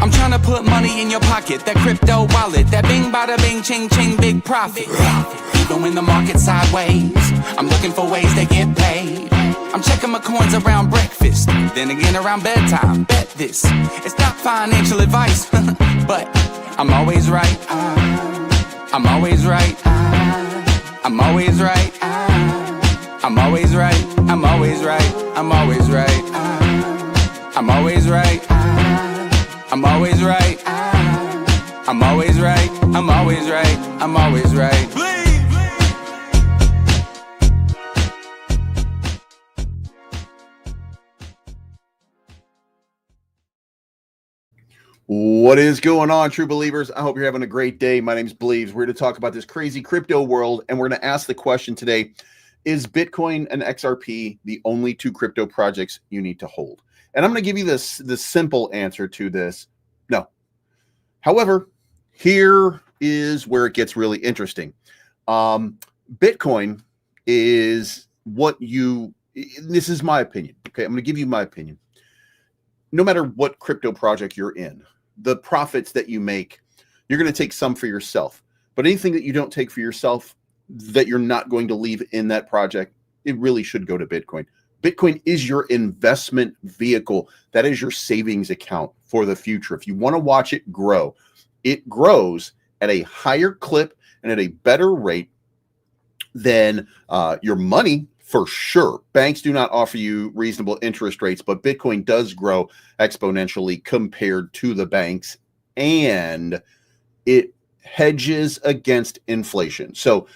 I'm trying to put money in your pocket, that crypto wallet, that bing bada bing ching ching big profit. Even when the market's sideways, I'm looking for ways to get paid. I'm checking my coins around breakfast, then again around bedtime. Bet this, it's not financial advice, but I'm always right. I'm always right. I'm always right. I'm always right. I'm always right. I'm always right. I'm always right. I'm always right. I'm always right. I'm always right. I'm always right. What is going on, true believers? I hope you're having a great day. My name's Bleaves. We're here to talk about this crazy crypto world, and we're going to ask the question today, is Bitcoin and XRP the only two crypto projects you need to hold? And I'm going to give you the simple answer to this. No. However, here is where it gets really interesting. Bitcoin is this is my opinion. Okay, I'm going to give you my opinion. No matter what crypto project you're in, the profits that you make, you're going to take some for yourself. But anything that you don't take for yourself that you're not going to leave in that project, it really should go to Bitcoin. Bitcoin is your investment vehicle. That is your savings account for the future. If you want to watch it grow, it grows at a higher clip and at a better rate than your money. For sure, banks do not offer you reasonable interest rates, but Bitcoin does grow exponentially compared to the banks, and it hedges against inflation. So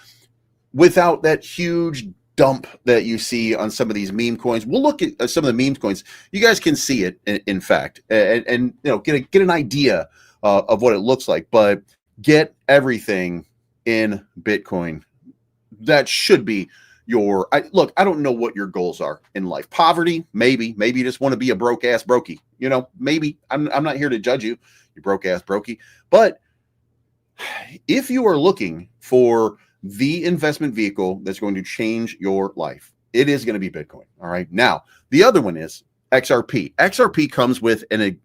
without that huge dump that you see on some of these meme coins, we'll look at some of the meme coins. You guys can see it, in fact, and get an idea of what it looks like, but get everything in Bitcoin. That should be look, I don't know what your goals are in life. Poverty, maybe you just want to be a broke ass brokey. Maybe I'm not here to judge you, you broke ass brokey. But if you are looking for the investment vehicle that's going to change your life, it is going to be Bitcoin. All right. Now, the other one is XRP. XRP comes with a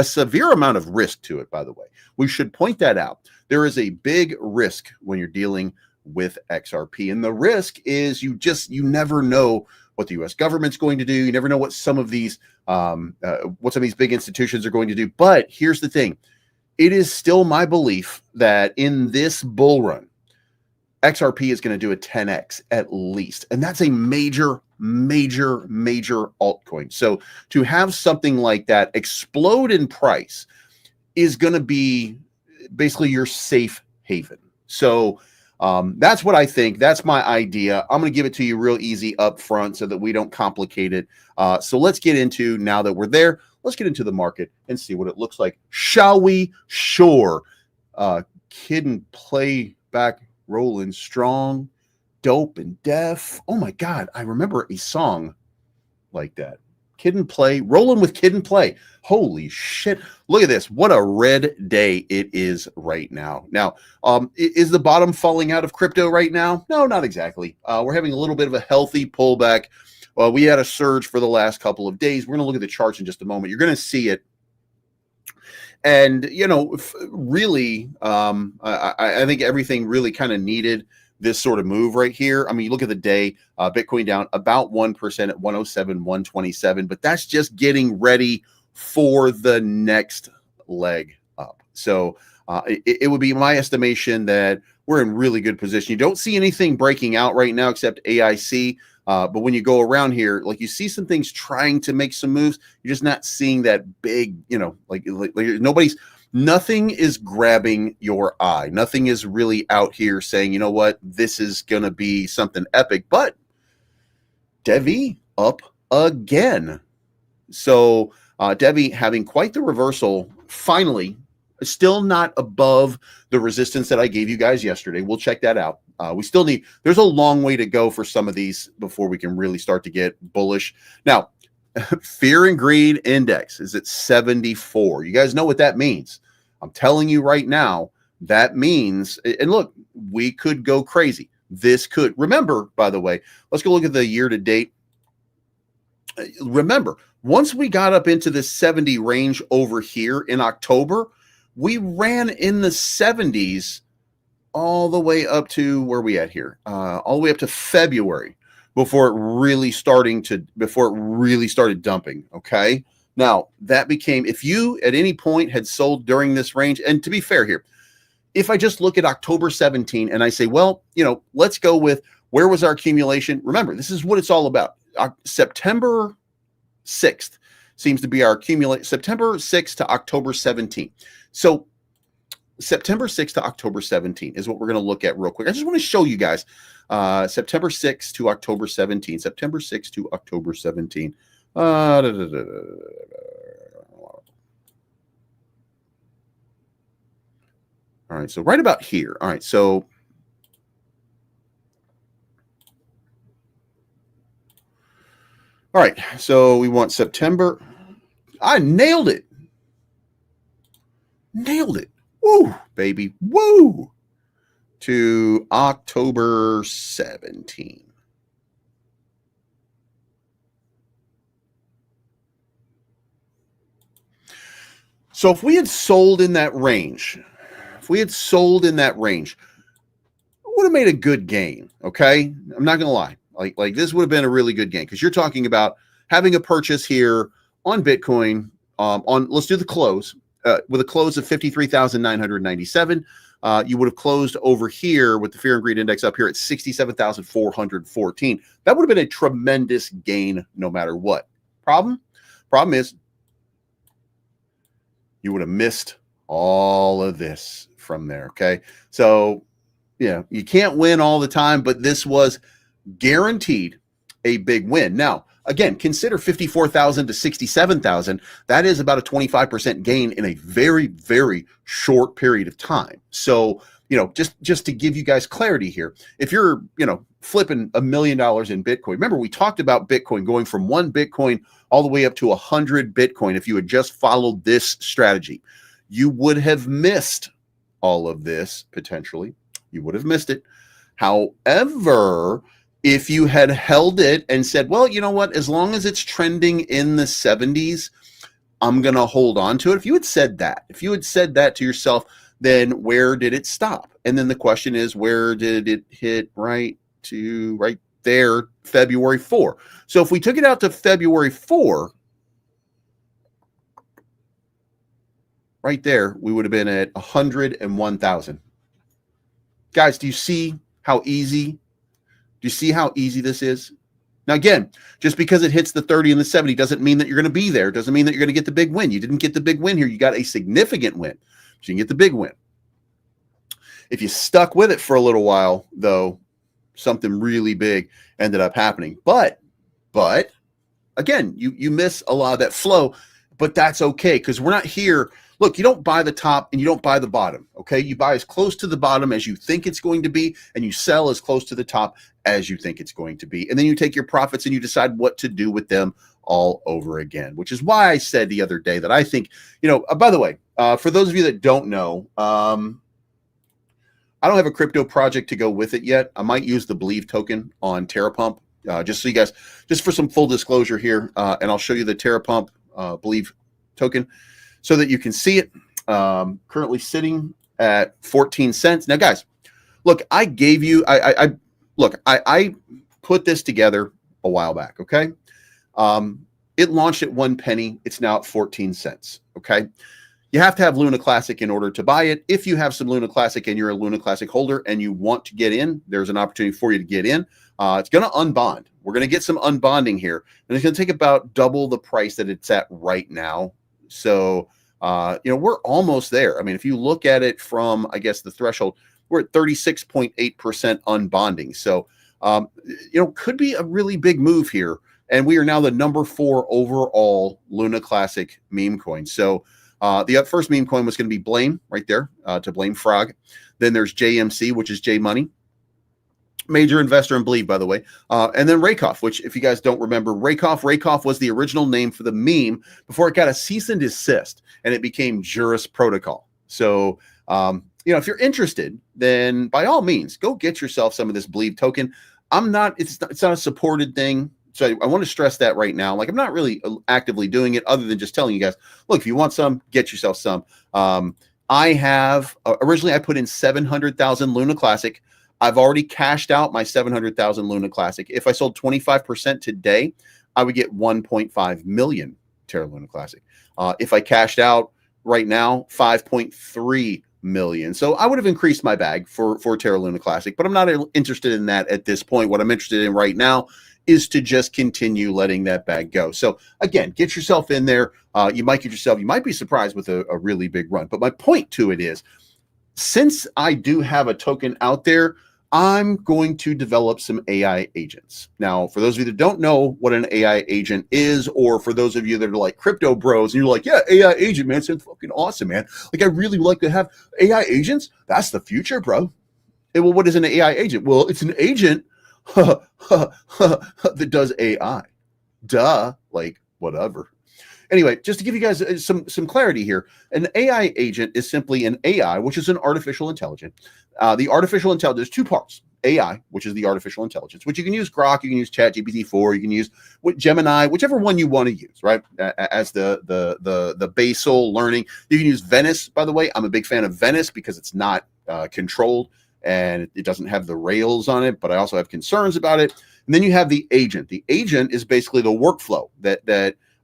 severe amount of risk to it, by the way. We should point that out. There is a big risk when you're dealing with XRP, and the risk is you never know what the U.S. government's going to do. You never know what some of these big institutions are going to do. But here's the thing: it is still my belief that in this bull run, XRP is going to do a 10x at least, and that's a major altcoin. So to have something like that explode in price is going to be basically your safe haven. So that's what I think. That's my idea. I'm going to give it to you real easy up front so that we don't complicate it. So let's get into, now that we're there, let's get into the market and see what it looks like. Shall we? Sure. Kid and Play back rolling strong, dope and deaf. Oh my God. I remember a song like that. Kid and Play, rolling with Kid and Play. Holy shit. Look at this. What a red day it is right now. Now, is the bottom falling out of crypto right now? No, not exactly. We're having a little bit of a healthy pullback. We had a surge for the last couple of days. We're going to look at the charts in just a moment. You're going to see it. And, really, I think everything really kind of needed this sort of move right here. I mean, you look at the day, Bitcoin down about 1% at 107, 127, but that's just getting ready for the next leg up. So it would be my estimation that we're in really good position. You don't see anything breaking out right now except AIC. But when you go around here, like you see some things trying to make some moves, you're just not seeing that big, like nothing is grabbing your eye. Nothing is really out here saying, you know what, this is going to be something epic. But Devi up again. So Devi having quite the reversal, finally, still not above the resistance that I gave you guys yesterday. We'll check that out. There's a long way to go for some of these before we can really start to get bullish. Now, Fear and Greed Index is at 74. You guys know what that means. I'm telling you right now, that means, and look, we could go crazy. This could, remember, by the way, let's go look at the year to date. Remember, Once we got up into the 70 range over here in October, we ran in the 70s all the way up to where we at here, all the way up to February before it really started dumping. Okay. Now that became, if you at any point had sold during this range, and to be fair here, if I just look at October 17 and I say, well, let's go with where was our accumulation? Remember, this is what it's all about. September 6th seems to be our accumulate, September 6th to October 17th. So September 6th to October 17th is what we're going to look at real quick. I just want to show you guys September 6th to October 17th. September 6th to October 17th. All right, so right about here. All right, so we want September. I nailed it. Woo, baby. Woo. To October 17. So if we had sold in that range, it would have made a good gain. Okay. I'm not going to lie. Like this would have been a really good gain, because you're talking about having a purchase here on Bitcoin let's do the close with a close of 53,997. You would have closed over here with the Fear and Greed Index up here at 67,414. That would have been a tremendous gain no matter what. Problem is you would have missed all of this from there. Okay. So yeah, you can't win all the time, but this was guaranteed a big win. Now, again, consider 54,000 to 67,000. That is about a 25% gain in a very, very short period of time. So, just to give you guys clarity here, if you're, flipping $1 million in Bitcoin, remember we talked about Bitcoin going from 1 Bitcoin all the way up to 100 Bitcoin. If you had just followed this strategy, you would have missed all of this potentially. You would have missed it. However, if you had held it and said, well, you know what, as long as it's trending in the 70s, I'm going to hold on to it. If you had said that to yourself, then where did it stop? And then the question is, where did it hit? Right there, February 4. So if we took it out to February 4, right there, we would have been at 101,000. Guys, do you see how easy this is? Now, again, just because it hits the 30 and the 70 doesn't mean that you're going to be there. Doesn't mean that you're going to get the big win. You didn't get the big win here. You got a significant win. So you can get the big win. If you stuck with it for a little while, though, something really big ended up happening. But again, you miss a lot of that flow, but that's okay, because we're not here. Look, you don't buy the top and you don't buy the bottom, okay? You buy as close to the bottom as you think it's going to be, and you sell as close to the top as you think it's going to be. And then you take your profits and you decide what to do with them all over again, which is why I said the other day that I think, by the way, for those of you that don't know, I don't have a crypto project to go with it yet. I might use the Believe token on Terra Pump, just so you guys, just for some full disclosure here, and I'll show you the Terra Pump Believe token, so that you can see it. Currently sitting at 14 cents. Now, guys, look, I gave you, I put this together a while back, okay? It launched at 1 penny. It's now at 14 cents, okay? You have to have Luna Classic in order to buy it. If you have some Luna Classic and you're a Luna Classic holder and you want to get in, there's an opportunity for you to get in. It's going to unbond. We're going to get some unbonding here, and it's going to take about double the price that it's at right now. So, we're almost there. I mean, if you look at it from, I guess, the threshold, we're at 36.8% unbonding. So, could be a really big move here. And we are now the number 4 overall Luna Classic meme coin. So, the first meme coin was going to be Blame right there, to Blame Frog. Then there's JMC, which is J Money. Major investor in Believe, by the way. And then Rakoff, which, if you guys don't remember, Rakoff was the original name for the meme before it got a cease and desist, and it became Juris Protocol. So, if you're interested, then by all means, go get yourself some of this Believe token. It's not a supported thing. So I want to stress that right now. Like, I'm not really actively doing it other than just telling you guys, look, if you want some, get yourself some. I have originally I put in 700,000 Luna Classic. I've already cashed out my 700,000 Luna Classic. If I sold 25% today, I would get 1.5 million Terra Luna Classic. If I cashed out right now, 5.3 million. So I would have increased my bag for Terra Luna Classic, but I'm not interested in that at this point. What I'm interested in right now is to just continue letting that bag go. So again, get yourself in there. You might be surprised with a really big run. But my point to it is, since I do have a token out there, I'm going to develop some AI agents. Now, for those of you that don't know what an AI agent is, or for those of you that are like crypto bros and you're like, yeah, AI agent, man, sounds fucking awesome, man. Like, I really like to have AI agents. That's the future, bro. Well, what is an AI agent? Well, it's an agent that does AI. Duh, like whatever. Anyway, just to give you guys some clarity here, an AI agent is simply an AI, which is an artificial intelligence. The artificial intelligence, there's two parts. AI, which is the artificial intelligence, which you can use Grok, you can use ChatGPT-4, you can use Gemini, whichever one you want to use, right? As the basal learning. You can use Venice, by the way. I'm a big fan of Venice because it's not controlled and it doesn't have the rails on it, but I also have concerns about it. And then you have the agent. The agent is basically the workflow that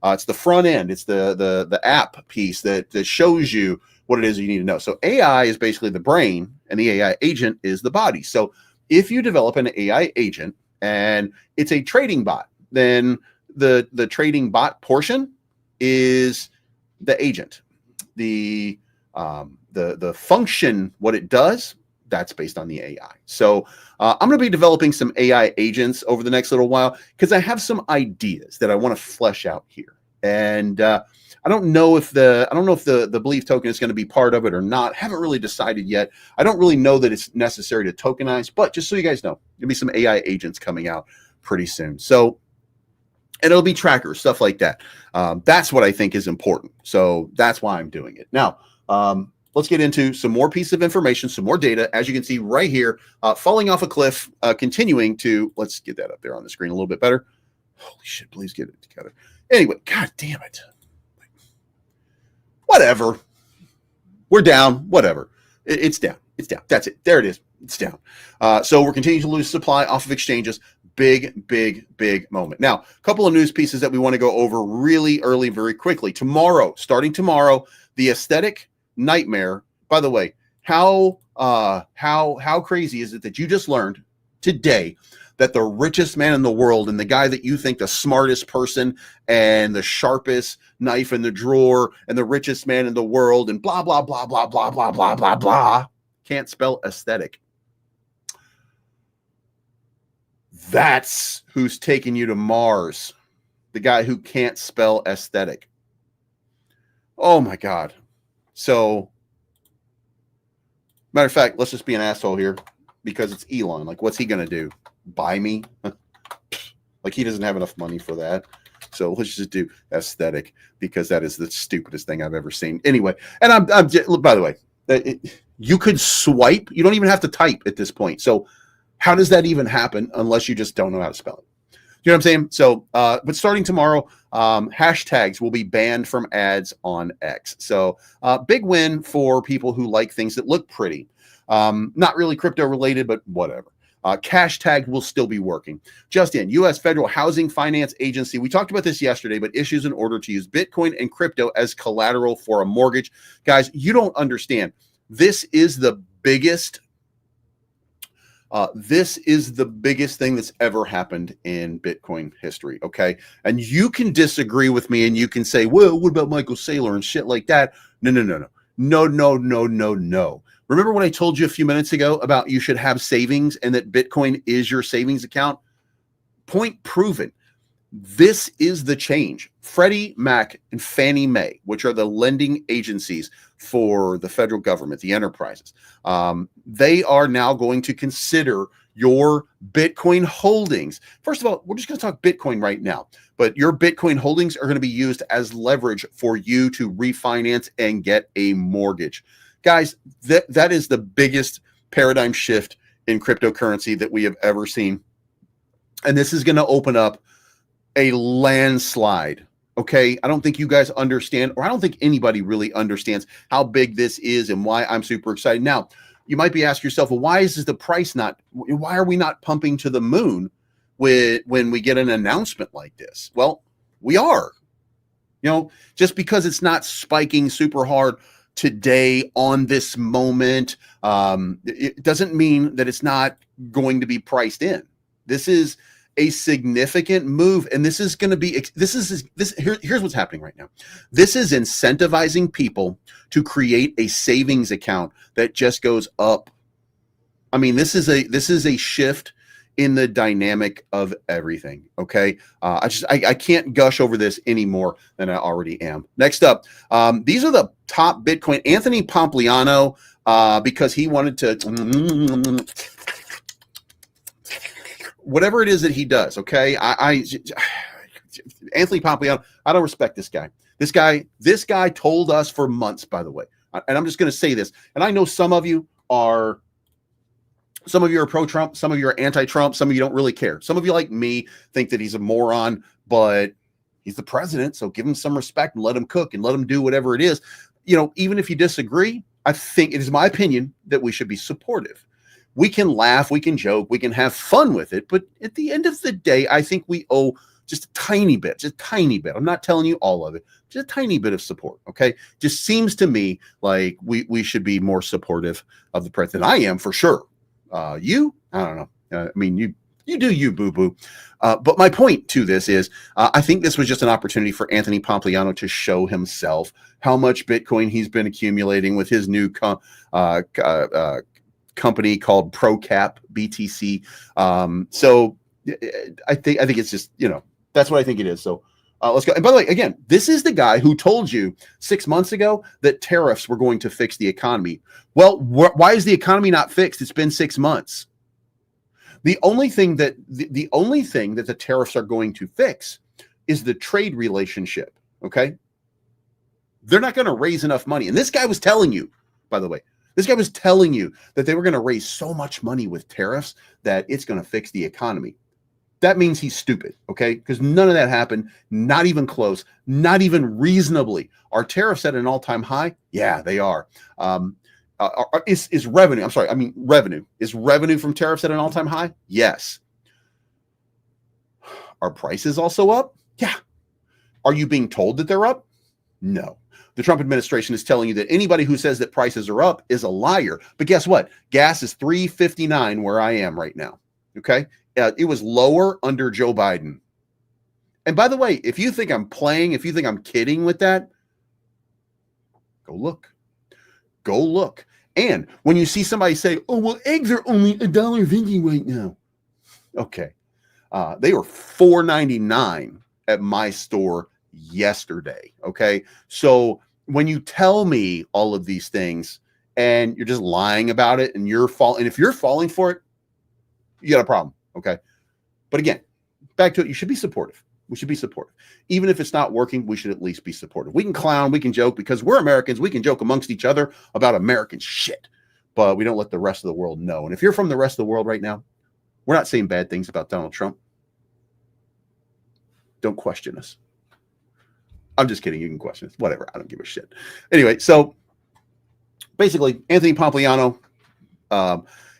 it's the front end. It's the app piece that shows you what it is you need to know. So AI is basically the brain, and the AI agent is the body. So if you develop an AI agent and it's a trading bot, then the trading bot portion is the agent. The function, what it does, that's based on the AI. So I'm going to be developing some AI agents over the next little while because I have some ideas that I want to flesh out here. And I don't know if the Believe token is going to be part of it or not. Haven't really decided yet. I don't really know that it's necessary to tokenize, but just so you guys know, there'll be some AI agents coming out pretty soon. So, and it'll be trackers, stuff like that. That's what I think is important. So that's why I'm doing it. Now, let's get into some more pieces of information, some more data. As you can see right here, falling off a cliff, continuing to, let's get that up there on the screen a little bit better. Holy shit, please get it together. Anyway, God damn it. Whatever. We're down. Whatever. It's down. It's down. That's it. There it is. It's down. So we're continuing to lose supply off of exchanges. Big, big, big moment. Now, a couple of news pieces that we want to go over really early, very quickly. Tomorrow, starting tomorrow, the aesthetic nightmare. By the way, how crazy is it that you just learned today that the richest man in the world and the guy that you think the smartest person and the sharpest knife in the drawer and the richest man in the world and blah, blah, blah, blah, blah, blah, blah, blah, blah, can't spell aesthetic. That's who's taking you to Mars. The guy who can't spell aesthetic. Oh my God. So, matter of fact, let's just be an asshole here because it's Elon. Like, what's he going to do? Buy me? Like, he doesn't have enough money for that. So let's just do aesthetic because that is the stupidest thing I've ever seen. Anyway, and I'm just, by the way, you could swipe. You don't even have to type at this point. So how does that even happen unless you just don't know how to spell it? You know what I'm saying? So, but starting tomorrow, hashtags will be banned from ads on X. So, big win for people who like things that look pretty. Not really crypto related, but whatever. Cash tag will still be working. Just in, U.S. Federal Housing Finance Agency. We talked about this yesterday, but issues an order to use Bitcoin and crypto as collateral for a mortgage. Guys, you don't understand. This is the biggest thing that's ever happened in Bitcoin history, okay? And you can disagree with me and you can say, well, what about Michael Saylor and shit like that? No. Remember when I told you a few minutes ago about you should have savings and that Bitcoin is your savings account? Point proven. This is the change. Freddie Mac and Fannie Mae, which are the lending agencies for the federal government, the enterprises, they are now going to consider your Bitcoin holdings. First of all, we're just going to talk Bitcoin right now, but your Bitcoin holdings are going to be used as leverage for you to refinance and get a mortgage. Guys, that is the biggest paradigm shift in cryptocurrency that we have ever seen. And this is going to open up a landslide. Okay. I don't think you guys understand, or I don't think anybody really understands how big this is and why I'm super excited. Now, you might be asking yourself, well, why is the price why are we not pumping to the moon when we get an announcement like this? Well, we are. Just because it's not spiking super hard today on this moment, it doesn't mean that it's not going to be priced in. This is a significant move, and this is going to be here's what's happening right now. This is incentivizing people to create a savings account that just goes up. I mean, this is a shift in the dynamic of everything. Okay. I can't gush over this any more than I already am. Next up, these are the top Bitcoin. Anthony Pompliano, because he wanted to, whatever it is that he does. Okay. Anthony Pompliano, I don't respect this guy. This guy told us for months, by the way, and I'm just going to say this. And I know some of you are pro-Trump, some of you are anti-Trump, some of you don't really care. Some of you, like me, think that he's a moron, but he's the president, so give him some respect and let him cook and let him do whatever it is. Even if you disagree, I think it is my opinion that we should be supportive. We can laugh, we can joke, we can have fun with it, but at the end of the day, I think we owe just a tiny bit. I'm not telling you all of it, just a tiny bit of support. Okay. Just seems to me like we should be more supportive of the president. I am, for sure. I don't know. I mean, you do you, boo-boo. But my point to this is, I think this was just an opportunity for Anthony Pompliano to show himself how much Bitcoin he's been accumulating with his new company called ProCap BTC. So I think it's just, that's what I think it is. So let's go. And by the way, again, this is the guy who told you 6 months ago that tariffs were going to fix the economy. Well, why is the economy not fixed? It's been 6 months. The only thing that the tariffs are going to fix is the trade relationship. Okay. They're not going to raise enough money. And this guy was telling you, by the way, that they were going to raise so much money with tariffs that it's going to fix the economy. That means he's stupid, okay? Because none of that happened, not even close, not even reasonably. Are tariffs at an all-time high? Yeah, they are. Is revenue, revenue. Is revenue from tariffs at an all-time high? Yes. Are prices also up? Yeah. Are you being told that they're up? No. The Trump administration is telling you that anybody who says that prices are up is a liar. But guess what? Gas is $3.59 where I am right now, okay? It was lower under Joe Biden. And by the way, if you think I'm playing, if you think I'm kidding with that, go look. And when you see somebody say, oh, well, eggs are only $1.50 right now. Okay. They were $4.99 at my store yesterday. Okay. So when you tell me all of these things and you're just lying about it and if you're falling for it, you got a problem. Okay. But again, back to it. You should be supportive. We should be supportive. Even if it's not working, we should at least be supportive. We can clown, we can joke, because we're Americans. We can joke amongst each other about American shit, but we don't let the rest of the world know. And if you're from the rest of the world right now, we're not saying bad things about Donald Trump. Don't question us. I'm just kidding. You can question us. Whatever. I don't give a shit. Anyway, so basically, Anthony Pompliano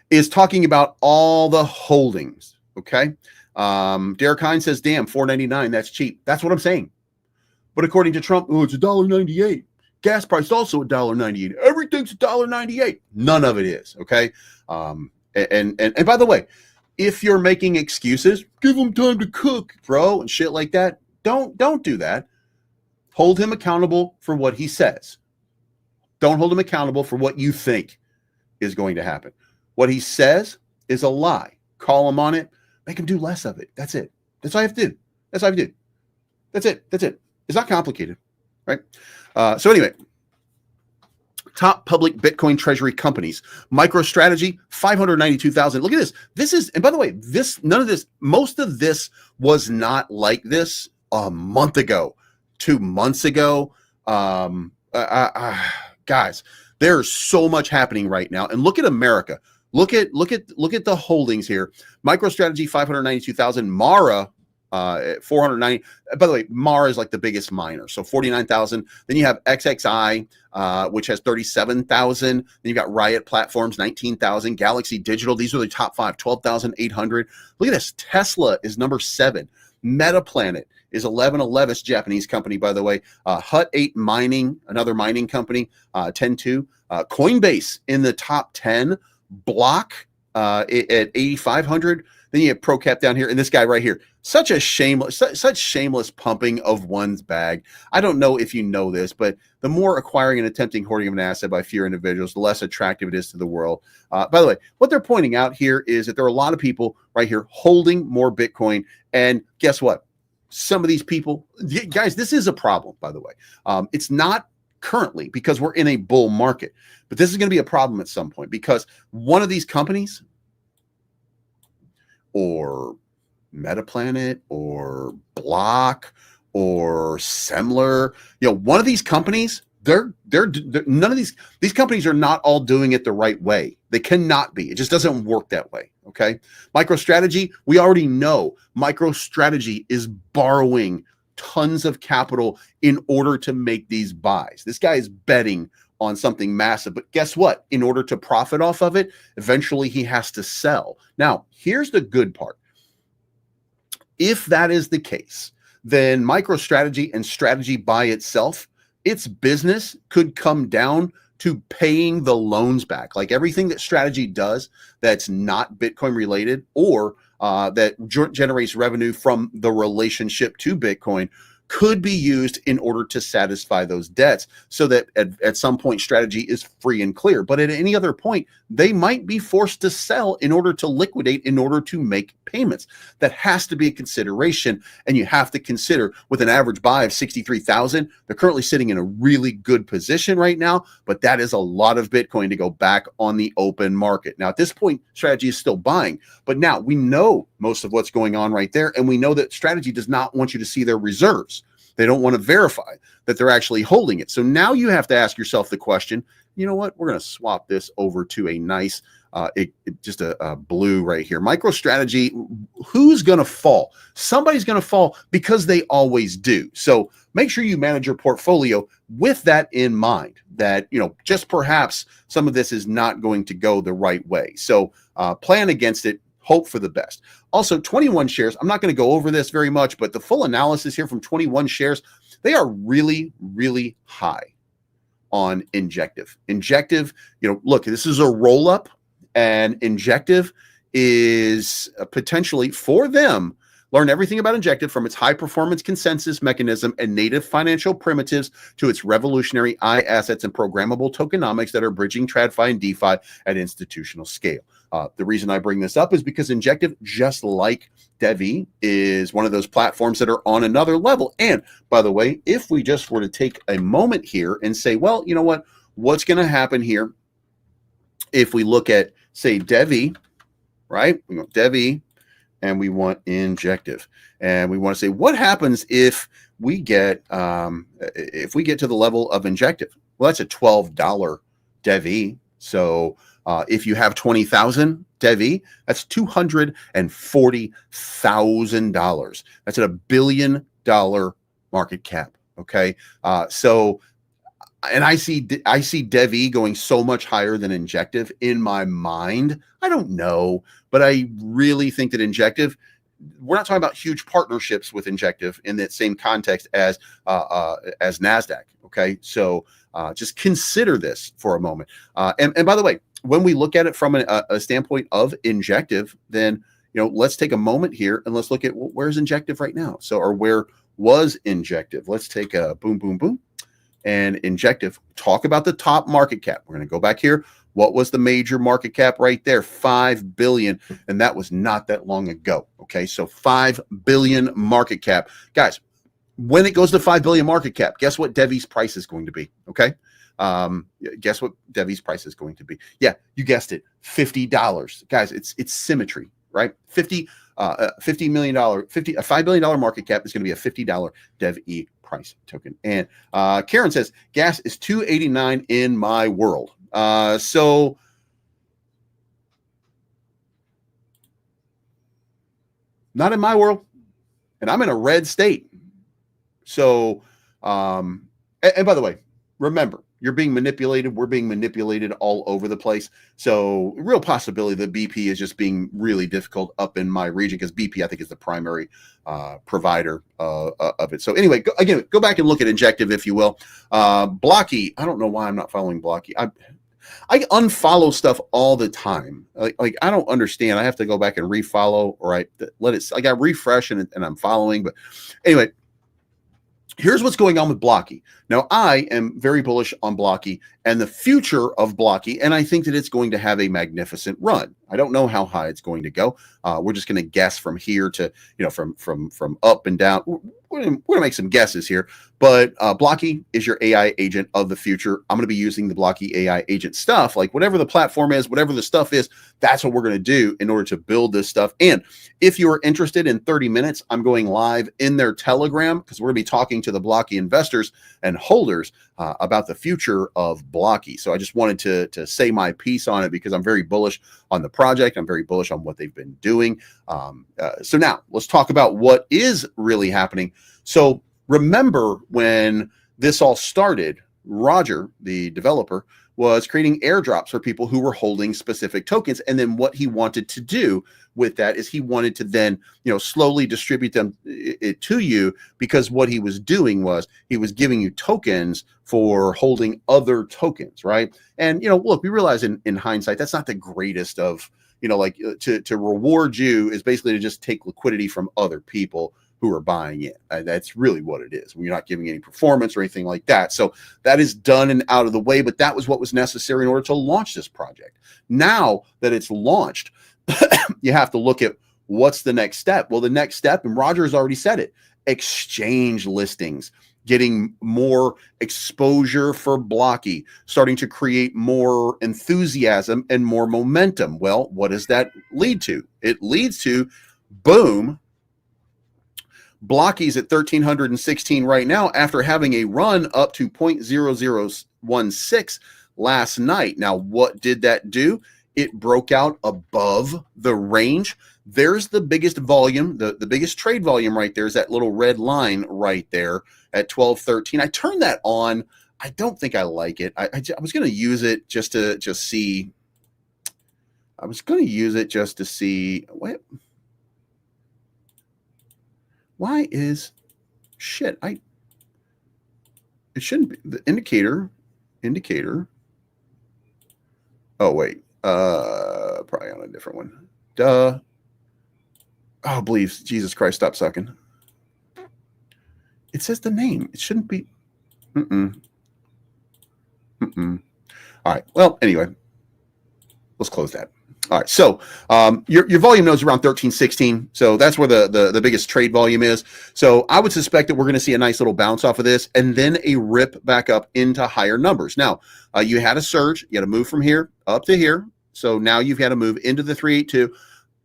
is talking about all the holdings. Okay. Derek Hines says, damn, $4.99. That's cheap. That's what I'm saying. But according to Trump, it's $1.98. Gas price also $1.98. Everything's $1.98. None of it is. Okay. And by the way, if you're making excuses, give him time to cook, bro, and shit like that. Don't do that. Hold him accountable for what he says. Don't hold him accountable for what you think is going to happen. What he says is a lie. Call him on it. Make him do less of it. That's it. That's all I have to do. That's all I have to do. That's it. It's not complicated, right? So anyway, top public Bitcoin treasury companies. MicroStrategy, 592,000. Look at this. This is, and by the way, most of this was not like this a month ago, 2 months ago. Guys, there's so much happening right now. And look at America. Look at the holdings here. MicroStrategy, 592,000. Mara, at 490. By the way, Mar is like the biggest miner, so 49,000. Then you have XXI, which has 37,000. Then you got Riot Platforms, 19,000. Galaxy Digital, these are the top 5, 12,800. Look at this. Tesla is number 7. Metaplanet is 1111. It's a Japanese company, by the way. Hut 8 Mining, another mining company, 10.2. Coinbase in the top 10. Block at 8,500. Then you have ProCap down here, and this guy right here. Such shameless pumping of one's bag. I don't know if you know this, but the more acquiring and attempting hoarding of an asset by fewer individuals, the less attractive it is to the world. By the way, what they're pointing out here is that there are a lot of people right here holding more Bitcoin, and guess what? Some of these people, guys, this is a problem, by the way. It's not currently because we're in a bull market, but this is going to be a problem at some point because one of these companies, or Metaplanet or Block or Semler, one of these companies, they're none of these companies are not all doing it the right way. They cannot be. It just doesn't work that way. Okay. MicroStrategy, we already know MicroStrategy is borrowing tons of capital in order to make these buys. This guy is betting on something massive, but guess what? In order to profit off of it, eventually he has to sell. Now, here's the good part. If that is the case, then MicroStrategy and strategy by itself, its business could come down to paying the loans back. Like everything that strategy does that's not Bitcoin related or that generates revenue from the relationship to Bitcoin could be used in order to satisfy those debts so that at some point strategy is free and clear. But at any other point, they might be forced to sell in order to liquidate, in order to make payments. That has to be a consideration. And you have to consider with an average buy of 63,000, they're currently sitting in a really good position right now, but that is a lot of Bitcoin to go back on the open market. Now, at this point, strategy is still buying, but now we know most of what's going on right there. And we know that strategy does not want you to see their reserves. They don't want to verify that they're actually holding it. So now you have to ask yourself the question, you know what? We're going to swap this over to a nice, just a blue right here. MicroStrategy, who's going to fall? Somebody's going to fall because they always do. So make sure you manage your portfolio with that in mind, that, just perhaps some of this is not going to go the right way. So plan against it. Hope for the best. Also, 21 shares. I'm not going to go over this very much, but the full analysis here from 21 shares, they are really, really high on Injective. Injective, look, this is a roll up, and Injective is potentially for them. Learn everything about Injective, from its high-performance consensus mechanism and native financial primitives to its revolutionary assets and programmable tokenomics that are bridging TradFi and DeFi at institutional scale. The reason I bring this up is because Injective, just like Devi, is one of those platforms that are on another level. And by the way, if we just were to take a moment here and say, well, you know what? What's going to happen here if we look at, say, Devi, right? We go Devi, and we want Injective, and we want to say, what happens if we get to the level of Injective? Well, that's a $12 Devi. So if you have 20,000 Devi, that's $240,000. That's at $1 billion market cap. Okay, so. And I see Devi going so much higher than Injective in my mind. I don't know, but I really think that Injective, we're not talking about huge partnerships with Injective in that same context as NASDAQ. Okay, so just consider this for a moment. And by the way, when we look at it from a standpoint of Injective, then let's take a moment here and let's look at where's Injective right now. So, or where was Injective? Let's take a boom. And Injective, talk about the top market cap. We're going to go back here. What was the major market cap right there? 5 billion. And that was not that long ago. Okay. So 5 billion market cap. Guys, when it goes to 5 billion market cap, guess what Devi's price is going to be? Okay. Guess what Devi's price is going to be? Yeah, you guessed it. $50. Guys, it's symmetry, right? $50 million, a $5 billion market cap is going to be a $50 DevE price token. And Karen says, gas is $2.89 in my world. So not in my world. and I'm in a red state. So, and by the way, remember, you're being manipulated. We're being manipulated all over the place. So real possibility that BP is just being really difficult up in my region, because BP, I think, is the primary provider of it. So anyway, go back and look at Injective, if you will. Blocky, I don't know why I'm not following Blocky. I unfollow stuff all the time. Like I don't understand. I have to go back and refollow, or I let it, like I refresh and I'm following. But anyway, here's what's going on with Blocky. Now, I am very bullish on Blocky and the future of Blocky, and I think that it's going to have a magnificent run. I don't know how high it's going to go. We're just going to guess from here to, from up and down. We're going to make some guesses here, but Blocky is your AI agent of the future. I'm going to be using the Blocky AI agent stuff, like whatever the platform is, whatever the stuff is, that's what we're going to do in order to build this stuff. And if you are interested, in 30 minutes, I'm going live in their Telegram, because we're going to be talking to the Blocky investors and holders about the future of Blocky. So I just wanted to say my piece on it, because I'm very bullish on the project. I'm very bullish on what they've been doing. So now let's talk about what is really happening. So remember when this all started, Roger, the developer, was creating airdrops for people who were holding specific tokens. And then what he wanted to do with that is he wanted to then, slowly distribute them to you, because what he was doing was he was giving you tokens for holding other tokens, right? And, look, we realize in hindsight, that's not the greatest of, to reward you is basically to just take liquidity from other people who are buying in. That's really what it is. You're not giving any performance or anything like that. So that is done and out of the way, but that was what was necessary in order to launch this project. Now that it's launched, you have to look at what's the next step. Well, the next step, and Roger has already said it, exchange listings, getting more exposure for Blocky, starting to create more enthusiasm and more momentum. Well, what does that lead to? It leads to, boom, Blocky's at 1,316 right now, after having a run up to 0.0016 last night. Now, what did that do? It broke out above the range. There's the biggest volume, the biggest trade volume right there is that little red line right there at 1213. I turned that on. I don't think I like it. I was going to use it just to see. I was going to use it just to see. Why is shit? It shouldn't be the indicator. Oh, wait. Probably on a different one. Duh. Oh, please. Jesus Christ, stop sucking. It says the name. It shouldn't be. All right. Well, anyway, let's close that. All right, so your volume node is around 1316, so that's where the biggest trade volume is. So I would suspect that we're going to see a nice little bounce off of this, and then a rip back up into higher numbers. Now, you had a surge, you had to move from here up to here, so now you've had to move into the 382.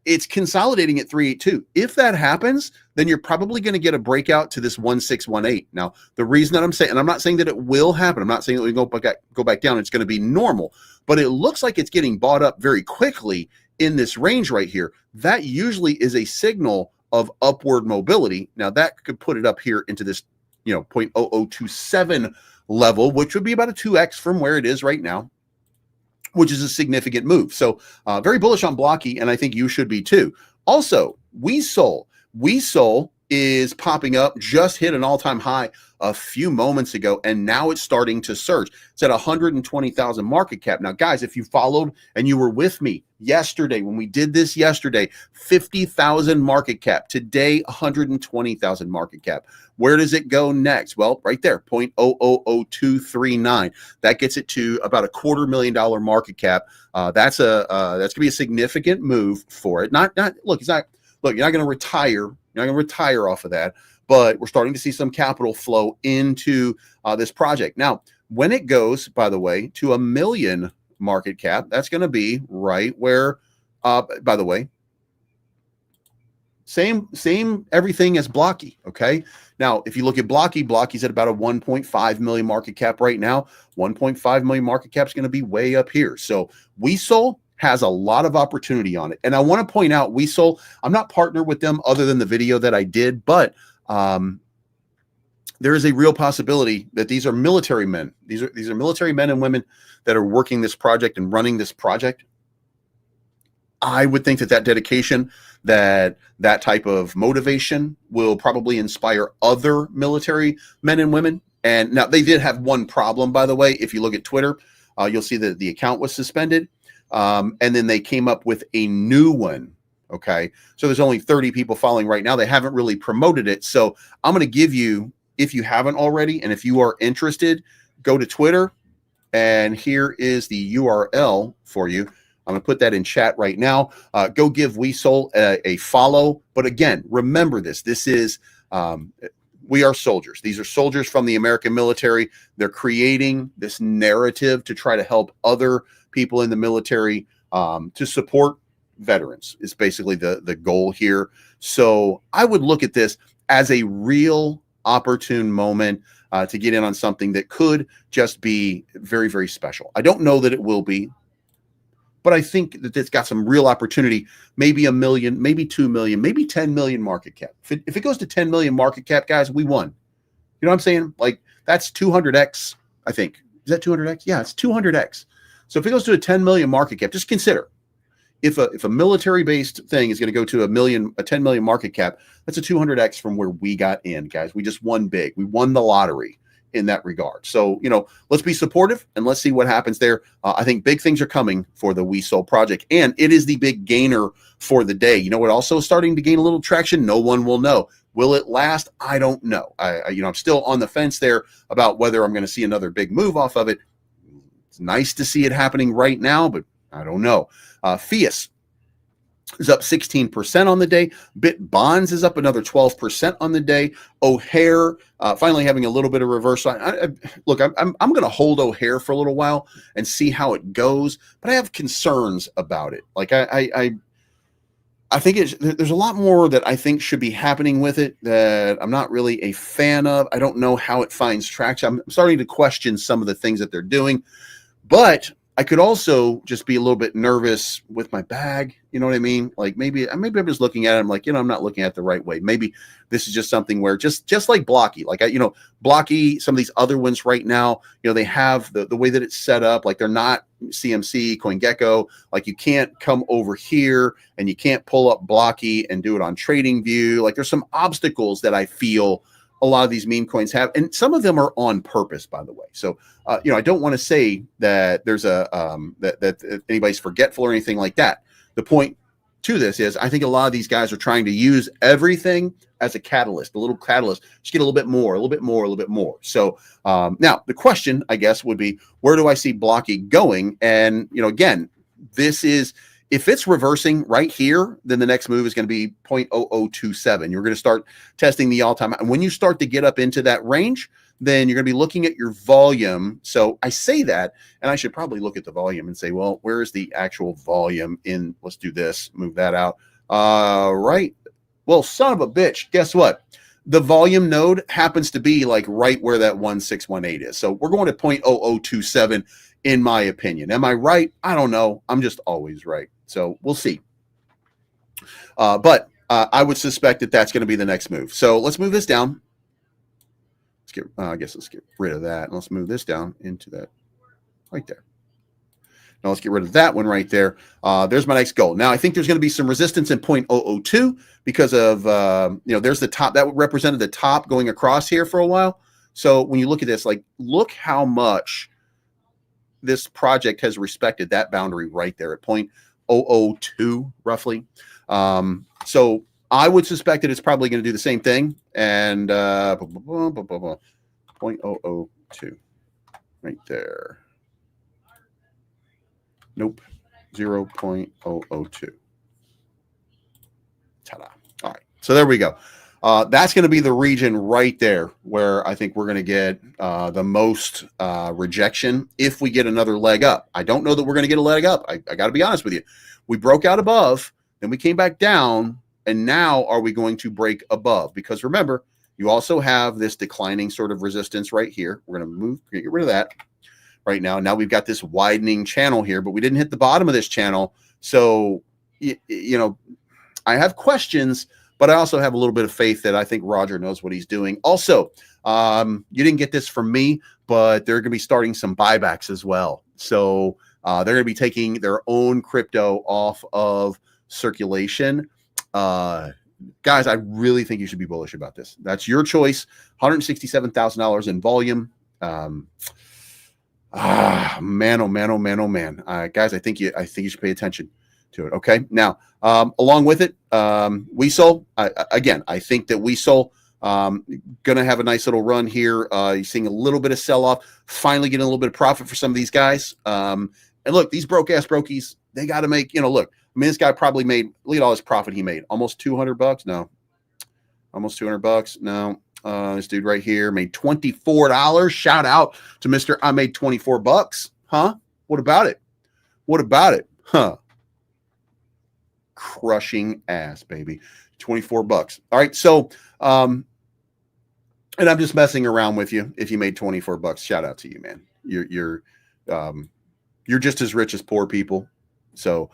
It's consolidating at 382. If that happens, then you're probably going to get a breakout to this 1618. Now, the reason that I'm saying, and I'm not saying that it will happen, I'm not saying that we go back down, it's going to be normal, but it looks like it's getting bought up very quickly in this range right here. That usually is a signal of upward mobility. Now, that could put it up here into this, 0.0027 level, which would be about a 2x from where it is right now, which is a significant move. So very bullish on Blocky, and I think you should be too. Also, Weasel is popping up, just hit an all-time high a few moments ago, and now it's starting to surge. It's at 120,000 market cap. Now, guys, if you followed and you were with me yesterday, when we did this yesterday, 50,000 market cap. Today, 120,000 market cap. Where does it go next? Well, right there, 0.000239. That gets it to about $250,000 market cap. That's gonna be a significant move for it. Look, you're not gonna retire. You're not gonna retire off of that, but we're starting to see some capital flow into this project. Now, when it goes, by the way, to 1 million market cap, that's going to be right where, by the way, same everything as Blocky. Okay. Now, if you look at Blocky's at about a 1.5 million market cap right now. 1.5 million market cap is going to be way up here. So Weasel has a lot of opportunity on it. And I want to point out, I'm not partnered with them other than the video that I did, but there is a real possibility that these are military men. These are military men and women that are working this project and running this project. I would think that dedication, that type of motivation will probably inspire other military men and women. And now they did have one problem, by the way. If you look at Twitter, you'll see that the account was suspended. And then they came up with a new one. Okay. So there's only 30 people following right now. They haven't really promoted it. So I'm going to give you, if you haven't already, and if you are interested, go to Twitter. And here is the URL for you. I'm going to put that in chat right now. Go give WeSoul a follow. But again, remember this. This is, we are soldiers. These are soldiers from the American military. They're creating this narrative to try to help other people in the military to support veterans is basically the goal here. So I would look at this as a real opportune moment to get in on something that could just be very, very special. I don't know that it will be, but I think that it's got some real opportunity, maybe $1 million, maybe 2 million, maybe 10 million market cap. If it goes to 10 million market cap, guys, we won. You know what I'm saying? Like that's 200x, I think. Is that 200x? Yeah, it's 200x. So if it goes to a 10 million market cap, just consider if a military-based thing is going to go to a 10 million market cap, that's a 200x from where we got in, guys. We just won big. We won the lottery in that regard. So, let's be supportive and let's see what happens there. I think big things are coming for the WeSoul project, and it is the big gainer for the day. You know what also is starting to gain a little traction? No one will know. Will it last? I don't know. I'm still on the fence there about whether I'm going to see another big move off of it. It's nice to see it happening right now, but I don't know. Fias is up 16% on the day. Bit Bonds is up another 12% on the day. O'Hare finally having a little bit of reversal. Look, I'm going to hold O'Hare for a little while and see how it goes, but I have concerns about it. Like I think there's a lot more that I think should be happening with it that I'm not really a fan of. I don't know how it finds traction. I'm starting to question some of the things that they're doing, but I could also just be a little bit nervous with my bag. You know what I mean? Like maybe I'm just looking at it. I'm like, I'm not looking at it the right way. Maybe this is just something where just like Blocky, like Blocky, some of these other ones right now, they have the way that it's set up. Like they're not CMC, CoinGecko. Like you can't come over here and you can't pull up Blocky and do it on TradingView. Like there's some obstacles that I feel a lot of these meme coins have, and some of them are on purpose, by the way. So, I don't want to say that there's that anybody's forgetful or anything like that. The point to this is I think a lot of these guys are trying to use everything as a catalyst, a little catalyst, just get a little bit more, a little bit more, a little bit more. So now the question, I guess, would be, where do I see Blocky going? And, again, this is, if it's reversing right here, then the next move is going to be 0.0027. You're going to start testing the all-time. And when you start to get up into that range, then you're going to be looking at your volume. So I say that, and I should probably look at the volume and say, well, where is the actual volume in? Let's do this, move that out. Right. Well, son of a bitch, guess what? The volume node happens to be like right where that 1618 is. So we're going to 0.0027 in my opinion. Am I right? I don't know. I'm just always right. So we'll see. But I would suspect that that's going to be the next move. So let's move this down. Let's get rid of that. And let's move this down into that right there. Now let's get rid of that one right there. There's my next goal. Now I think there's going to be some resistance in 0.002 because of, there's the top that represented the top going across here for a while. So when you look at this, like, look how much this project has respected that boundary right there at 0.002 roughly. So I would suspect that it's probably going to do the same thing. And 0.002 right there. Nope. 0.002. Ta-da. All right. So there we go. That's going to be the region right there where I think we're going to get the most rejection if we get another leg up. I don't know that we're going to get a leg up. I got to be honest with you. We broke out above, then we came back down, and now are we going to break above? Because remember, you also have this declining sort of resistance right here. We're going to get rid of that. right now. Now we've got this widening channel here, but we didn't hit the bottom of this channel. So, you know, I have questions, but I also have a little bit of faith that I think Roger knows what he's doing. Also, you didn't get this from me, but they're going to be starting some buybacks as well. So they're going to be taking their own crypto off of circulation. Guys, I really think you should be bullish about this. That's your choice. $167,000 in volume. Man, oh man, oh man, oh man. Guys, I think you should pay attention to it. Okay. Now, along with it, Weasel, again, I think that Weasel going to have a nice little run here. You're seeing a little bit of sell off, finally getting a little bit of profit for some of these guys. And look, these broke ass brokies, they got to make, you know, look, I mean, this guy probably made, look at all his profit he made, almost $200. No, almost $200. No, this dude right here made $24. Shout out to Mr. I made $24. Huh? What about it? What about it? Huh? Crushing ass, baby. $24. All right. So, and I'm just messing around with you. If you made $24, shout out to you, man. You're just as rich as poor people. So,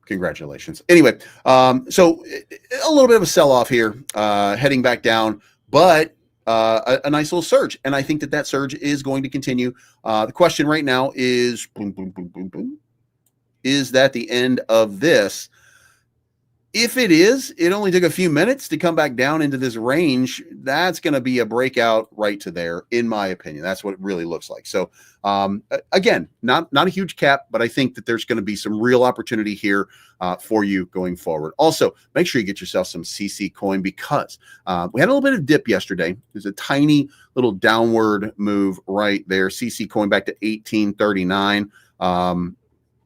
congratulations. Anyway, so a little bit of a sell-off here, heading back down, but a nice little surge. And I think that surge is going to continue. The question right now is, boom, boom, boom, boom, boom. Is that the end of this? If it is, it only took a few minutes to come back down into this range. That's going to be a breakout right to there, in my opinion. That's what it really looks like. So, again, not a huge cap, but I think that there's going to be some real opportunity here for you going forward. Also, make sure you get yourself some CC coin, because we had a little bit of dip yesterday. There's a tiny little downward move right there. CC coin back to 1839.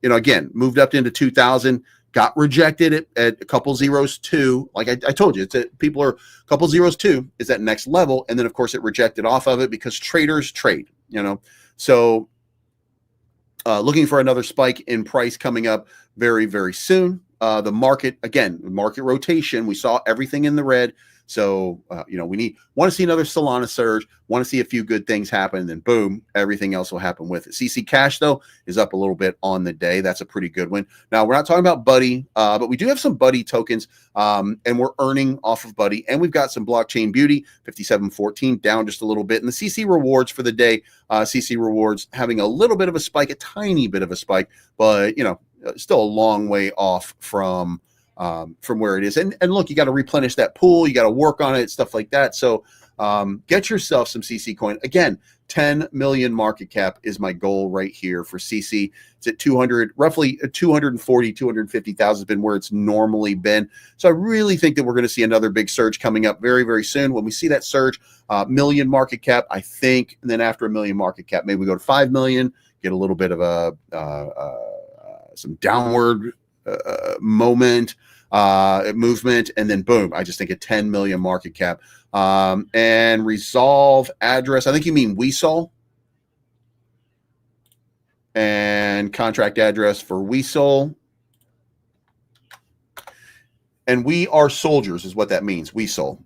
You know, again, moved up into 2000. Got rejected at a couple zeros too. Like I told you, people are a couple zeros too is that next level. And then of course it rejected off of it because traders trade, you know. So looking for another spike in price coming up very, very soon. The market, again, market rotation, we saw everything in the red. So, you know, want to see another Solana surge, want to see a few good things happen, and then boom, everything else will happen with it. CC Cash, though, is up a little bit on the day. That's a pretty good one. Now, we're not talking about Buddy, but we do have some Buddy tokens, and we're earning off of Buddy. And we've got some Blockchain Beauty, 5714, down just a little bit. And the CC rewards for the day, CC rewards having a little bit of a spike, a tiny bit of a spike, but, you know, still a long way off from where it is. And look, you got to replenish that pool. You got to work on it, stuff like that. So get yourself some CC coin. Again, 10 million market cap is my goal right here for CC. It's at 200, roughly 240, 250,000 has been where it's normally been. So I really think that we're going to see another big surge coming up very, very soon. When we see that surge, million market cap, I think, and then after a million market cap, maybe we go to 5 million, get a little bit of some downward movement, and then boom, I just think a 10 million market cap. And resolve address, I think you mean Weasel, and contract address for Weasel. And we are soldiers is what that means, Weasel.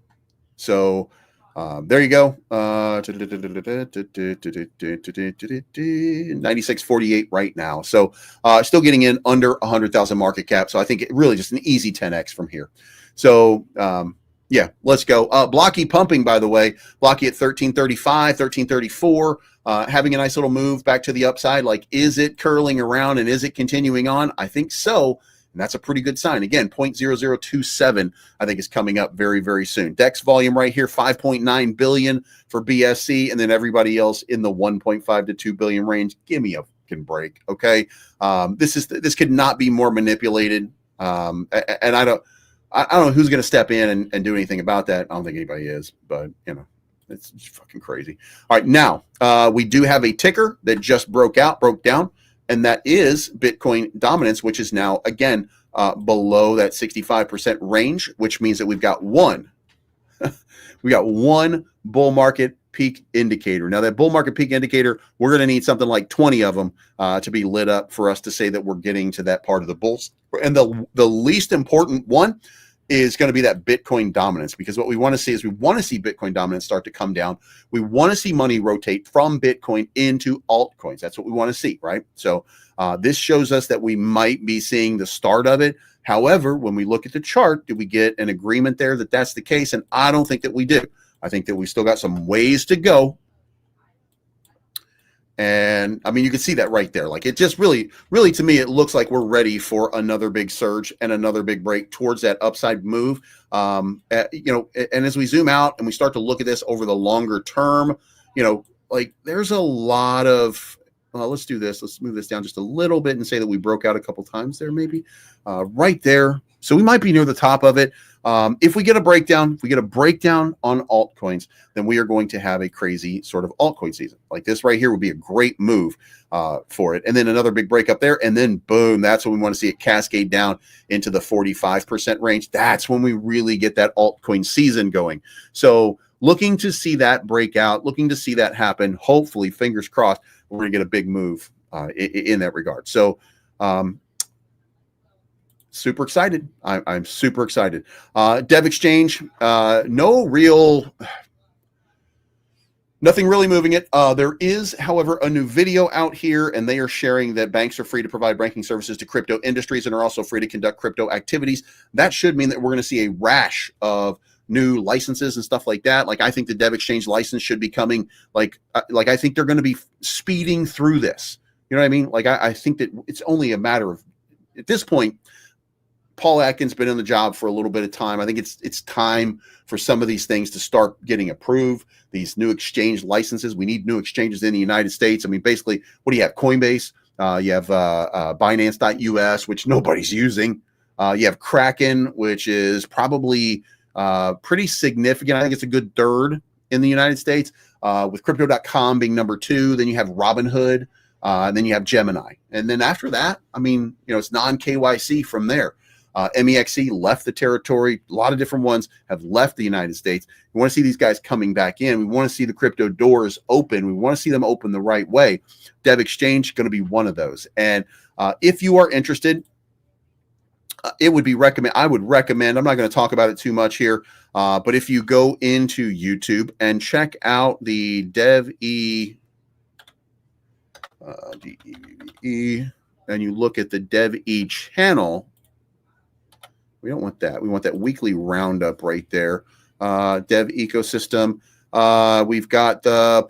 So there you go. 96.48 right now. So still getting in under 100,000 market cap. So I think it really just an easy 10x from here. So yeah, let's go. Blocky pumping, by the way. Blocky at 1335, 1334, having a nice little move back to the upside. Like, is it curling around and is it continuing on? I think so. And that's a pretty good sign. Again, 0.0027, I think, is coming up very, very soon. DEX volume right here, 5.9 billion for BSC, and then everybody else in the 1.5 to 2 billion range. Give me a fucking break, okay? This could not be more manipulated. And I don't know who's going to step in and do anything about that. I don't think anybody is, but you know, it's fucking crazy. All right, now we do have a ticker that just broke down. And that is Bitcoin dominance, which is now, again, below that 65% range, which means that we've got one bull market peak indicator. Now, that bull market peak indicator, we're going to need something like 20 of them to be lit up for us to say that we're getting to that part of the bulls. And the least important one is going to be that Bitcoin dominance, because what we want to see is we want to see Bitcoin dominance start to come down. We want to see money rotate from Bitcoin into altcoins. That's what we want to see, right? So this shows us that we might be seeing the start of it. However, when we look at the chart, did we get an agreement there that that's the case? And I don't think that we do. I think that we still got some ways to go. And I mean, you can see that right there. Like, it just really to me, it looks like we're ready for another big surge and another big break towards that upside move. And as we zoom out and we start to look at this over the longer term, like, there's a lot of, let's do this. Let's move this down just a little bit and say that we broke out a couple times there, maybe right there. So we might be near the top of it. If we get a breakdown, on altcoins, then we are going to have a crazy sort of altcoin season. Like this right here would be a great move for it. And then another big break up there. And then boom, that's when we want to see it cascade down into the 45% range. That's when we really get that altcoin season going. So looking to see that break out, looking to see that happen. Hopefully, fingers crossed, we're going to get a big move in that regard. So, super excited. I'm super excited. Dev Exchange, nothing really moving it. There is, however, a new video out here, and they are sharing that banks are free to provide banking services to crypto industries and are also free to conduct crypto activities. That should mean that we're going to see a rash of new licenses and stuff like that. Like, I think the Dev Exchange license should be coming. Like I think they're going to be speeding through this. You know what I mean? Like, I think that it's only a matter of, at this point, Paul Atkins been in the job for a little bit of time. I think it's time for some of these things to start getting approved. These new exchange licenses. We need new exchanges in the United States. I mean, basically, what do you have? Coinbase. You have Binance.us, which nobody's using. You have Kraken, which is probably pretty significant. I think it's a good third in the United States, with Crypto.com being number 2. Then you have Robinhood, and then you have Gemini. And then after that, I mean, it's non-KYC from there. MEXC left the territory. A lot of different ones have left the United States. We want to see these guys coming back in. We want to see the crypto doors open. We want to see them open the right way. Dev Exchange going to be one of those. And if you are interested, I would recommend, I'm not going to talk about it too much here, but if you go into YouTube and check out the DevE, and you look at the DevE channel, we don't want that. We want that weekly roundup right there. Dev ecosystem. We've got the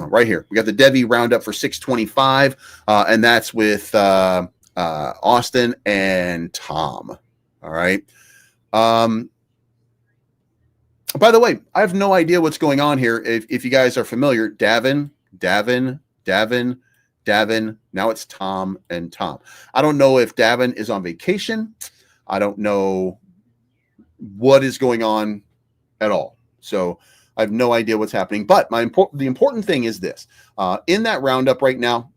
right here. We got the DevE roundup for 625, and that's with Austin and Tom. All right. By the way, I have no idea what's going on here. If you guys are familiar, Davin. Now it's Tom and Tom. I don't know if Davin is on vacation. I don't know what is going on at all. So I have no idea what's happening. But the important thing is this. In that roundup right now,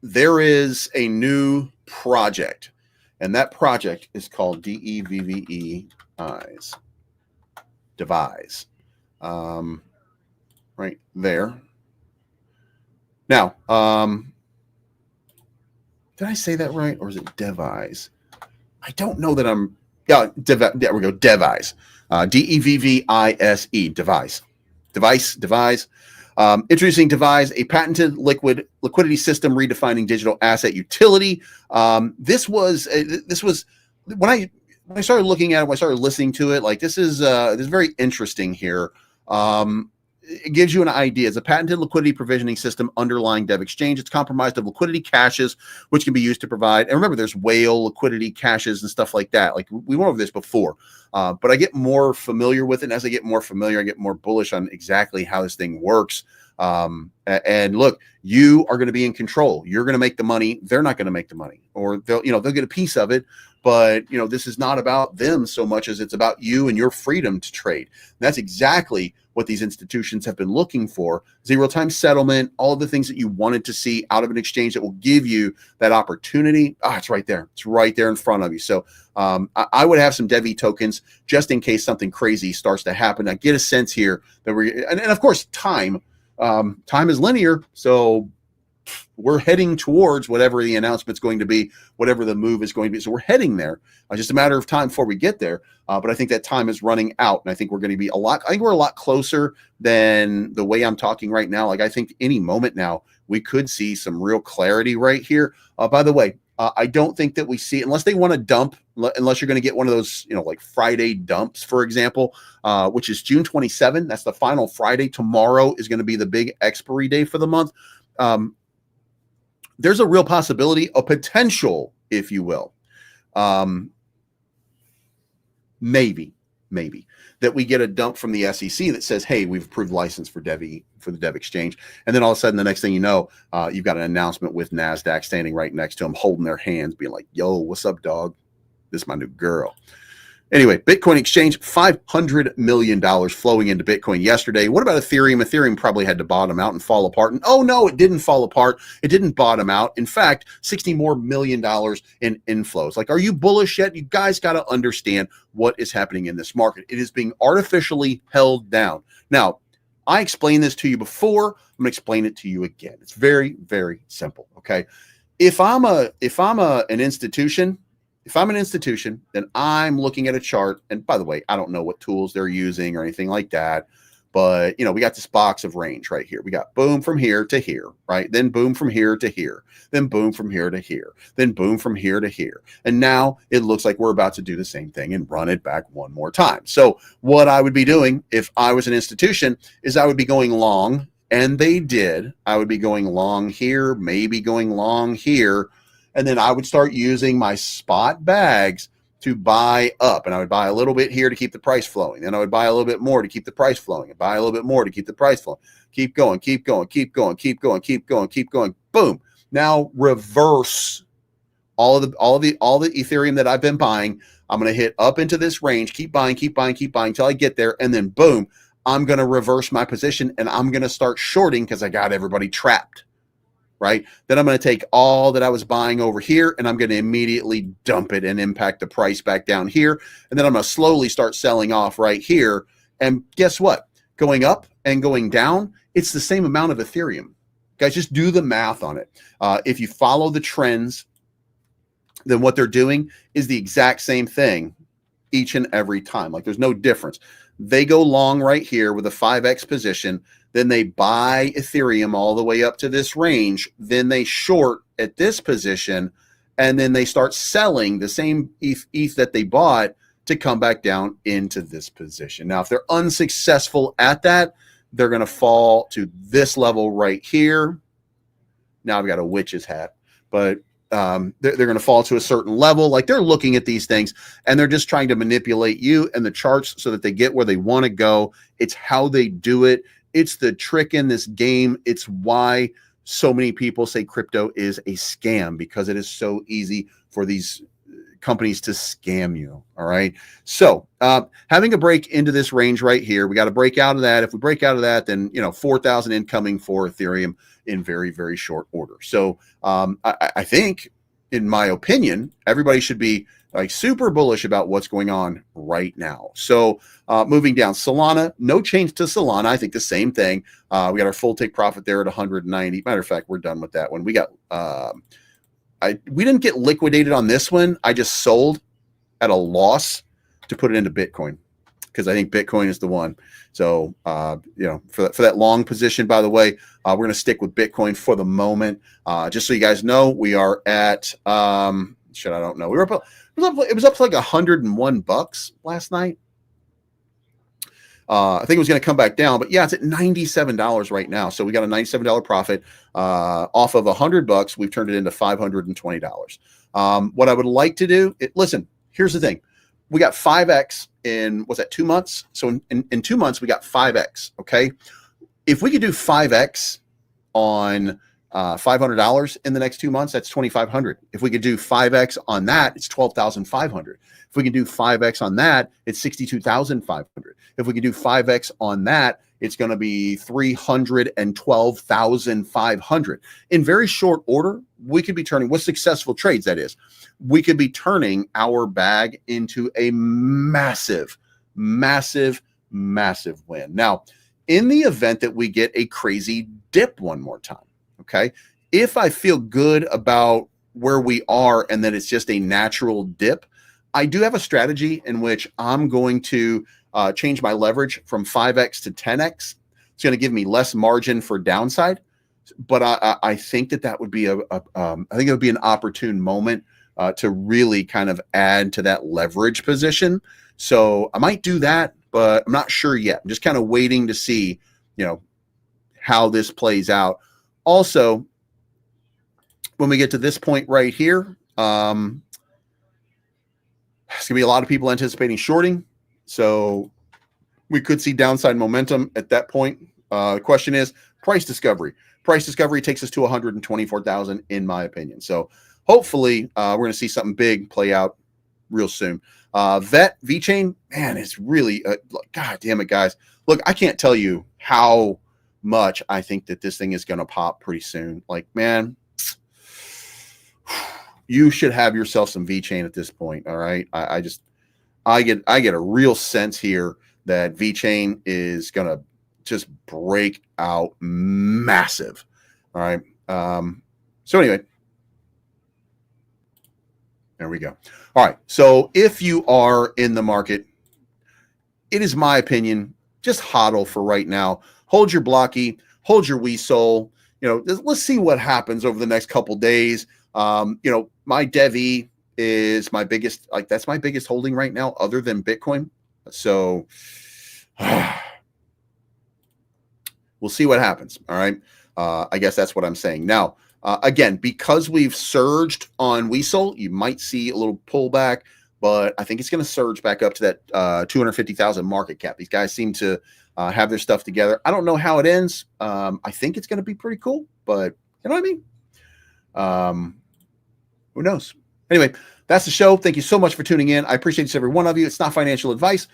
there is a new project. And that project is called DEVVE Devise. Right there. Now, did I say that right? Or is it Devise? I don't know that I'm, there we go, Devise. DEVVISE, Devise. Introducing Devise, a patented liquidity system redefining digital asset utility. This was when I started looking at it, when I started listening to it, like this is very interesting here. It gives you an idea. It's a patented liquidity provisioning system underlying Dev Exchange. It's comprised of liquidity caches, which can be used to provide. And remember, there's whale liquidity caches and stuff like that. Like we went over this before, but I get more familiar with it. And as I get more familiar, I get more bullish on exactly how this thing works. And look, you are going to be in control. You're going to make the money. They're not going to make the money, or they'll get a piece of it. But, this is not about them so much as it's about you and your freedom to trade. And that's exactly what these institutions have been looking for. Zero-time settlement, all of the things that you wanted to see out of an exchange that will give you that opportunity. It's right there. It's right there in front of you. So I would have some DevE tokens just in case something crazy starts to happen. I get a sense here that and of course, time is linear. So we're heading towards whatever the announcement's going to be, whatever the move is going to be. So we're heading there. Just a matter of time before we get there. But I think that time is running out, and I think we're going to be I think we're a lot closer than the way I'm talking right now. Like, I think any moment now we could see some real clarity right here. By the way, I don't think that we see, unless they want to dump, unless you're going to get one of those, like Friday dumps, for example, which is June 27. That's the final Friday. Tomorrow is going to be the big expiry day for the month. There's a real possibility, a potential, if you will, maybe that we get a dump from the SEC that says, hey, we've approved license for the Dev exchange. And then all of a sudden, the next thing you know, you've got an announcement with NASDAQ standing right next to them, holding their hands, being like, yo, what's up, dog? This is my new girl. Anyway, Bitcoin exchange, $500 million flowing into Bitcoin yesterday. What about Ethereum? Ethereum probably had to bottom out and fall apart. And oh no, it didn't fall apart. It didn't bottom out. In fact, $60 million more in inflows. Like, are you bullish yet? You guys got to understand what is happening in this market. It is being artificially held down. Now, I explained this to you before. I'm going to explain it to you again. It's very, very simple. Okay. If I'm an institution, then I'm looking at a chart. And by the way, I don't know what tools they're using or anything like that. But, we got this box of range right here. We got boom from here to here, right? Then boom from here to here. Then boom from here to here. Then boom from here to here. And now it looks like we're about to do the same thing and run it back one more time. So what I would be doing if I was an institution is I would be going long. And they did. I would be going long here, maybe going long here. And then I would start using my spot bags to buy up. And I would buy a little bit here to keep the price flowing. Then I would buy a little bit more to keep the price flowing, and buy a little bit more to keep the price flowing. Keep going, keep going, keep going, keep going, keep going, keep going. Boom. Now reverse all the Ethereum that I've been buying. I'm going to hit up into this range, keep buying until I get there. And then boom, I'm going to reverse my position and I'm going to start shorting because I got everybody trapped. Right? Then I'm going to take all that I was buying over here and I'm going to immediately dump it and impact the price back down here. And then I'm going to slowly start selling off right here. And guess what? Going up and going down, it's the same amount of Ethereum. Guys, just do the math on it. If you follow the trends, then what they're doing is the exact same thing each and every time. Like, there's no difference. They go long right here with a 5x position. Then they buy Ethereum all the way up to this range. Then they short at this position. And then they start selling the same ETH that they bought to come back down into this position. Now, if they're unsuccessful at that, they're going to fall to this level right here. Now I've got a witch's hat, but they're going to fall to a certain level. Like, they're looking at these things and they're just trying to manipulate you and the charts so that they get where they want to go. It's how they do it. It's the trick in this game. It's why so many people say crypto is a scam, because it is so easy for these companies to scam you. All right. So having a break into this range right here, we got to break out of that. If we break out of that, then 4,000 incoming for Ethereum in very, very short order. So I think, in my opinion, everybody should be like super bullish about what's going on right now. So moving down, Solana, no change to Solana. I think the same thing. We got our full take profit there at 190. Matter of fact, we're done with that one. We got we didn't get liquidated on this one. I just sold at a loss to put it into Bitcoin, because I think Bitcoin is the one. So, for that long position, by the way, we're going to stick with Bitcoin for the moment. Just so you guys know, we are at, I don't know. It was up to like $101 last night. I think it was going to come back down, but yeah, it's at $97 right now. So we got a $97 profit off of $100. We've turned it into $520. What I would like to do, listen, here's the thing. We got 5x in, what's that, 2 months? So in 2 months, we got 5x. Okay. If we could do 5x on $500 in the next 2 months, that's $2,500. If we could do 5x on that, it's $12,500. If we can do 5x on that, it's $62,500. If we can do 5x on that, it's going to be $312,500. In very short order, we could be turning, with successful trades, that is, we could be turning our bag into a massive, massive, massive win. Now, in the event that we get a crazy dip one more time, okay, If I feel good about where we are and that it's just a natural dip, I do have a strategy in which I'm going to change my leverage from 5x to 10x. It's going to give me less margin for downside, but I think that would be I think it would be an opportune moment to really kind of add to that leverage position. So I might do that, but I'm not sure yet. I'm just kind of waiting to see, how this plays out. Also, when we get to this point right here, there's going to be a lot of people anticipating shorting. So we could see downside momentum at that point. The question is price discovery. Price discovery takes us to 124,000 in my opinion. So hopefully we're going to see something big play out real soon. VeChain, man, it's really, God damn it, guys. Look, I can't tell you how much I think that this thing is going to pop pretty soon. Like, man, you should have yourself some VeChain at this point. All right. I get a real sense here that VeChain is going to just break out massive. All right. So anyway, there we go. All right. So if you are in the market, it is my opinion, just hodl for right now. Hold your blocky, hold your WeSol. Let's see what happens over the next couple days. My Devi is my biggest, that's my biggest holding right now, other than Bitcoin. So we'll see what happens. All right. I guess that's what I'm saying. Now, again, because we've surged on WeSol, you might see a little pullback, but I think it's going to surge back up to that 250,000 market cap. These guys seem to have their stuff together. I don't know how it ends. I think it's going to be pretty cool, but you know what I mean? Who knows? Anyway, that's the show. Thank you so much for tuning in. I appreciate each and every one of you. It's not financial advice.